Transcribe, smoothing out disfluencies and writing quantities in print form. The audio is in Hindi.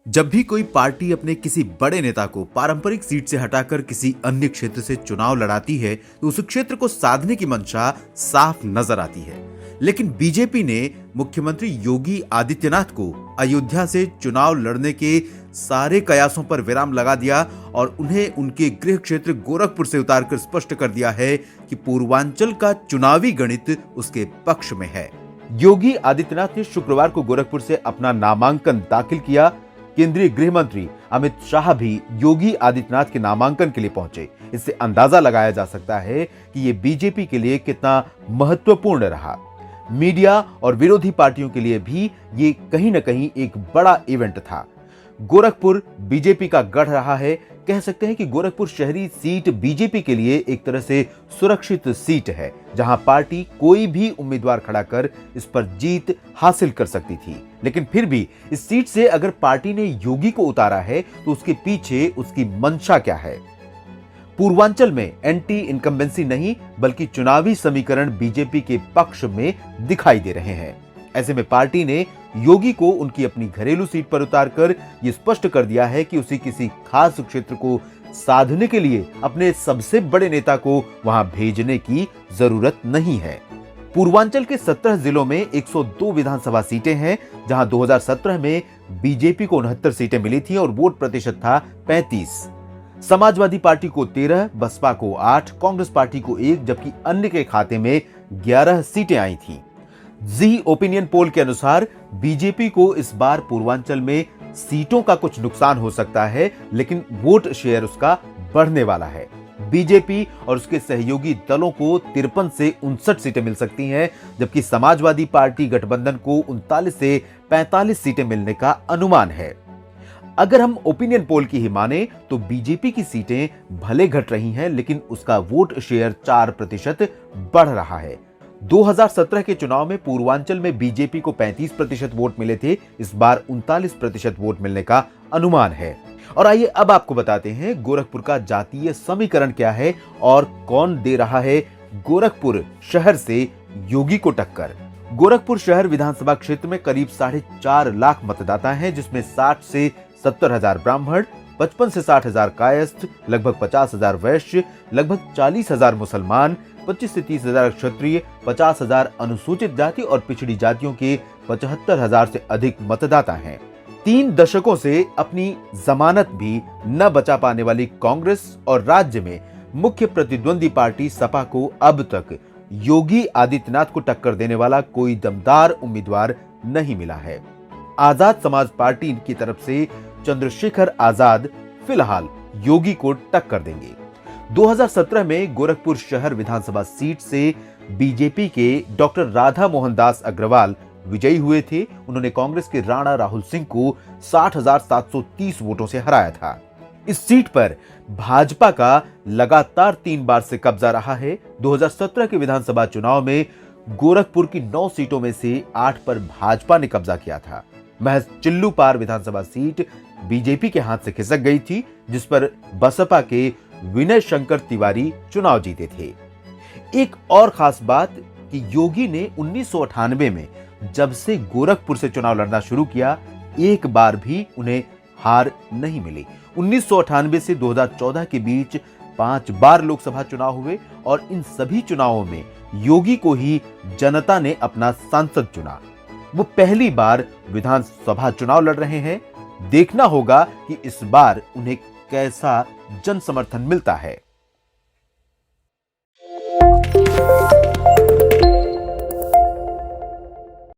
जब भी कोई पार्टी अपने किसी बड़े नेता को पारंपरिक सीट से हटाकर किसी अन्य क्षेत्र से चुनाव लड़ाती है तो उस क्षेत्र को साधने की मंशा साफ नजर आती है। लेकिन बीजेपी ने मुख्यमंत्री योगी आदित्यनाथ को अयोध्या से चुनाव लड़ने के सारे कयासों पर विराम लगा दिया और उन्हें उनके गृह क्षेत्र गोरखपुर से उतारकर स्पष्ट कर दिया है कि पूर्वांचल का चुनावी गणित उसके पक्ष में है। योगी आदित्यनाथ ने शुक्रवार को गोरखपुर से अपना नामांकन दाखिल किया। केंद्रीय गृह मंत्री अमित शाह भी योगी आदित्यनाथ के नामांकन के लिए पहुंचे। इससे अंदाजा लगाया जा सकता है कि यह बीजेपी के लिए कितना महत्वपूर्ण रहा। मीडिया और विरोधी पार्टियों के लिए भी ये कहीं न कहीं एक बड़ा इवेंट था। गोरखपुर बीजेपी का गढ़ रहा है। कह सकते हैं कि गोरखपुर शहरी सीट बीजेपी के लिए एक तरह से सुरक्षित सीट है, जहां पार्टी कोई भी उम्मीदवार खड़ा कर इस पर जीत हासिल कर सकती थी। लेकिन फिर भी इस सीट से अगर पार्टी ने योगी को उतारा है तो उसके पीछे उसकी मंशा क्या है। पूर्वांचल में एंटी इनकम्बेंसी नहीं बल्कि चुनावी समीकरण बीजेपी के पक्ष में दिखाई दे रहे हैं। ऐसे में पार्टी ने योगी को उनकी अपनी घरेलू सीट पर उतारकर यह स्पष्ट कर दिया है कि उसे किसी खास क्षेत्र को साधने के लिए अपने सबसे बड़े नेता को वहां भेजने की जरूरत नहीं है। पूर्वांचल के 17 जिलों में 102 विधानसभा सीटें हैं, जहां 2017 में बीजेपी को 69 सीटें मिली थी और वोट प्रतिशत था 35। समाजवादी पार्टी को 13, बसपा को 8, कांग्रेस पार्टी को 1, जबकि अन्य के खाते में 11 सीटें आई थी। जी ओपिनियन पोल के अनुसार बीजेपी को इस बार पूर्वांचल में सीटों का कुछ नुकसान हो सकता है, लेकिन वोट शेयर उसका बढ़ने वाला है। बीजेपी और उसके सहयोगी दलों को 53 से 59 सीटें मिल सकती हैं, जबकि समाजवादी पार्टी गठबंधन को 39 से 45 सीटें मिलने का अनुमान है। अगर हम ओपिनियन पोल की ही माने तो बीजेपी की सीटें भले घट रही हैं, लेकिन उसका वोट शेयर 4% बढ़ रहा है। 2017 के चुनाव में पूर्वांचल में बीजेपी को 35% वोट मिले थे। इस बार 39% वोट मिलने का अनुमान है। और आइए अब आपको बताते हैं गोरखपुर का जातीय समीकरण क्या है और कौन दे रहा है गोरखपुर शहर से योगी को टक्कर। गोरखपुर शहर विधानसभा क्षेत्र में करीब 4.5 लाख मतदाता हैं, जिसमें 60 से 70 हजार ब्राह्मण, 55 से 60 हजार कायस्थ, लगभग 50 हजार वैश्य, लगभग 40 हजार मुसलमान, 25 से 30 हजार क्षत्रिय, 50 हजार अनुसूचित जाति और पिछड़ी जातियों के 75 हजार से अधिक मतदाता हैं। 3 दशकों से अपनी जमानत भी न बचा पाने वाली कांग्रेस और राज्य में मुख्य प्रतिद्वंदी पार्टी सपा को अब तक योगी आदित्यनाथ को टक्कर देने वाला कोई दमदार उम्मीदवार नहीं मिला है। आजाद समाज पार्टी की तरफ से चंद्रशेखर आजाद फिलहाल योगी को टक्कर देंगे। 2017 में गोरखपुर शहर विधानसभा सीट से बीजेपी के डॉक्टर राधा मोहन दास अग्रवाल विजयी हुए थे। उन्होंने कांग्रेस के राणा राहुल सिंह को 60,730 वोटों से हराया था। इस सीट पर भाजपा का लगातार 3 बार से कब्जा रहा है। 2017 के विधानसभा चुनाव में गोरखपुर की 9 सीटों में से 8 पर भाजपा ने कब्जा किया था। महज चिल्लूपार विधानसभा सीट बीजेपी के हाथ से खिसक गई थी, जिस पर बसपा के विनय शंकर तिवारी चुनाव जीते थे। एक और खास बात कि योगी ने 1998 में जब से गोरखपुर से चुनाव लड़ना शुरू किया, एक बार भी उन्हें हार नहीं मिली। 1998 से 2014 के बीच 5 बार लोकसभा चुनाव हुए और इन सभी चुनावों में योगी को ही जनता ने अपना सांसद चुना। वो पहली बार विधानसभा चुनाव लड़ रहे हैं। देखना होगा कि इस बार उन्हें कैसा जन समर्थन मिलता है।